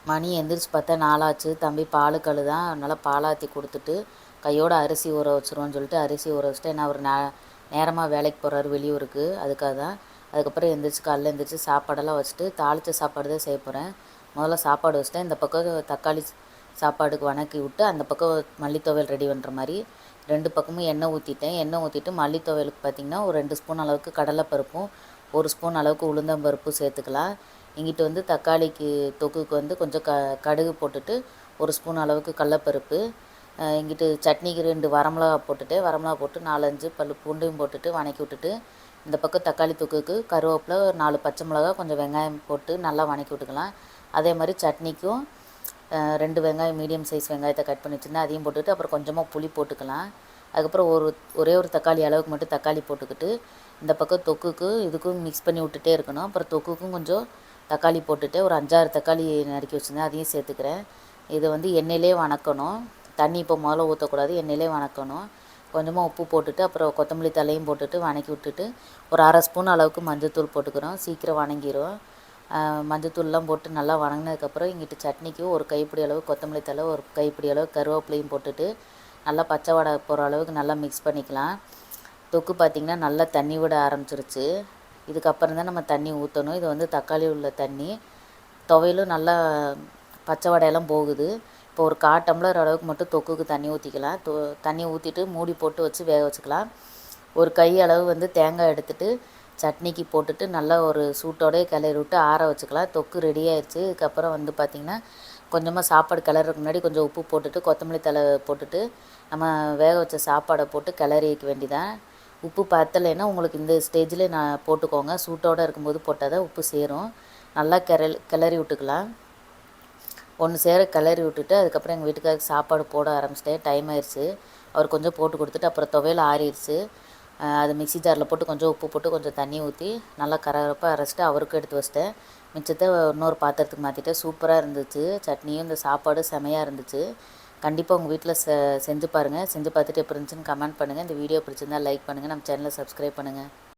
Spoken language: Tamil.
மணி எந்திரிச்சு பார்த்தா 4 ஆச்சு. தம்பி பாலுக்கு அழுதான். அதனால் பாலாத்தி கொடுத்துட்டு கையோட அரிசி ஊற வச்சுருவோன்னு சொல்லிட்டு அரிசி ஊற வச்சுட்டு, ஏன்னா அவர் நேரமாக வேலைக்கு போகிறாரு வெளியூருக்கு, அதுக்காக தான். அதுக்கப்புறம் காலைல எந்திரிச்சு சாப்பாடெல்லாம் வச்சுட்டு தாளித்த சாப்பாடு தான் செய்ய போகிறேன். முதல்ல சாப்பாடு வச்சுட்டேன். இந்த பக்கம் தக்காளி சாப்பாடுக்கு வணக்கி விட்டு அந்த பக்கம் மல்லித்துவையல் ரெடி பண்ணுற மாதிரி 2 பக்கமும் எண்ணெய் ஊற்றிட்டேன். எண்ணெய் ஊற்றிட்டு மல்லித்துவையலுக்கு பார்த்திங்கன்னா ஒரு 2 ஸ்பூன் அளவுக்கு கடலைப்பருப்பும் 1 ஸ்பூன் அளவுக்கு உளுந்தம்பருப்பும் சேர்த்துக்கலாம். இங்கிட்டு தக்காளிக்கு தொக்குக்கு கொஞ்சம் கடுகு போட்டுட்டு 1 ஸ்பூன் அளவுக்கு கடலப்பருப்பு, இங்கிட்டு சட்னிக்கு 2 வரமிளகா போட்டுட்டு வரமிளகா போட்டு 4-5 பல் பூண்டையும் போட்டுட்டு வணக்கி விட்டுட்டு, இந்த பக்கம் தக்காளி தொக்குக்கு கருவேப்பிலை 4 பச்சை மிளகா கொஞ்சம் வெங்காயம் போட்டு நல்லா வணக்கி விட்டுக்கலாம். அதே மாதிரி சட்னிக்கும் 2 வெங்காயம் மீடியம் சைஸ் வெங்காயத்தை கட் பண்ணி வச்சுருந்தேன், அதையும் போட்டுட்டு அப்புறம் கொஞ்சமாக புளி போட்டுக்கலாம். அதுக்கப்புறம் ஒரே ஒரு தக்காளி அளவுக்கு மட்டும் தக்காளி போட்டுக்கிட்டு இந்த பக்கம் தொக்குக்கு இதுக்கும் மிக்ஸ் பண்ணி விட்டுட்டே இருக்கணும். அப்புறம் தொக்குக்கும் கொஞ்சம் தக்காளி போட்டுட்டு ஒரு 5-6 தக்காளி நறுக்கி வச்சுருந்தேன், அதையும் சேர்த்துக்கிறேன். இதை எண்ணெயிலே வணக்கணும். தண்ணி இப்போ முதல்ல ஊற்றக்கூடாது, எண்ணெயிலே வணக்கணும். கொஞ்சமாக உப்பு போட்டுட்டு அப்புறம் கொத்தமல்லி தலையும் போட்டுட்டு வணக்கி விட்டுட்டு ஒரு 1/2 ஸ்பூன் அளவுக்கு மஞ்சள்தூள் போட்டுக்கிறோம், சீக்கிரம் வணங்கிடும். மஞ்சத்தூள்லாம் போட்டு நல்லா வணங்கினதுக்கப்புறம் இங்கிட்டு சட்னிக்கு ஒரு கைப்பிடி அளவு கொத்தமல்லி தழை, ஒரு கைப்பிடி அளவு கருவேப்பிலையும் போட்டுட்டு நல்லா பச்சை வடை போகிற அளவுக்கு நல்லா மிக்ஸ் பண்ணிக்கலாம். தொக்கு பார்த்திங்கன்னா நல்லா தண்ணி விட ஆரம்பிச்சிருச்சு. இதுக்கப்புறம் தான் நம்ம தண்ணி ஊற்றணும். இது தக்காளி உள்ள தண்ணி. துவையலும் நல்லா பச்சை வடையெல்லாம் போகுது. இப்போ ஒரு 1/4 டம்ளர் அளவுக்கு மட்டும் தொக்குக்கு தண்ணி ஊற்றிக்கலாம். தண்ணி ஊற்றிட்டு மூடி போட்டு வச்சு வேக வச்சுக்கலாம். ஒரு கை அளவு தேங்காய் எடுத்துகிட்டு சட்னிக்கு போட்டுட்டு நல்லா ஒரு சூட்டோடய கிளறி விட்டு ஆற வச்சுக்கலாம். தொக்கு ரெடி ஆயிடுச்சு. இதுக்கப்புறம் பார்த்திங்கன்னா கொஞ்சமாக சாப்பாடு கிளறதுக்கு முன்னாடி கொஞ்சம் உப்பு போட்டுட்டு கொத்தமல்லி தழை போட்டுட்டு நம்ம வேக வச்ச சாப்பாடை போட்டு கிளறி வைக்க வேண்டியதான். உப்பு பத்தலைன்னா உங்களுக்கு இந்த ஸ்டேஜில் நான் போட்டுக்கோங்க. சூட்டோடு இருக்கும்போது போட்டால் தான் உப்பு சேரும். நல்லா கிளறி விட்டுக்கலாம். ஒன்று சேர கிளறி விட்டுட்டு அதுக்கப்புறம் எங்கள் வீட்டுக்காருக்கு சாப்பாடு போட ஆரம்பிச்சிட்டேன். டைம் ஆயிடுச்சு. அவர் கொஞ்சம் போட்டு கொடுத்துட்டு அப்புறம் துவையல் ஆறிடுச்சு. அது மிக்ஸி ஜாரில் போட்டு கொஞ்சம் உப்பு போட்டு கொஞ்சம் தண்ணி ஊற்றி நல்லா கரகரப்பாக அரைச்சிட்டு அவருக்கும் எடுத்து வச்சிட்டேன். மிச்சத்தை இன்னொரு பாத்திரத்துக்கு மாற்றிட்டேன். சூப்பராக இருந்துச்சு. சட்னியும் இந்த சாப்பாடு செமையாக இருந்துச்சு. கண்டிப்பாக உங்கள் வீட்டில் செஞ்சு பாருங்கள். செஞ்சு பார்த்துட்டு எப்படி இருந்துச்சுன்னு கமெண்ட் பண்ணுங்கள். இந்த வீடியோ பிடிச்சிருந்தால் லைக் பண்ணுங்கள். நம்ம சேனலை சப்ஸ்கிரைப் பண்ணுங்கள்.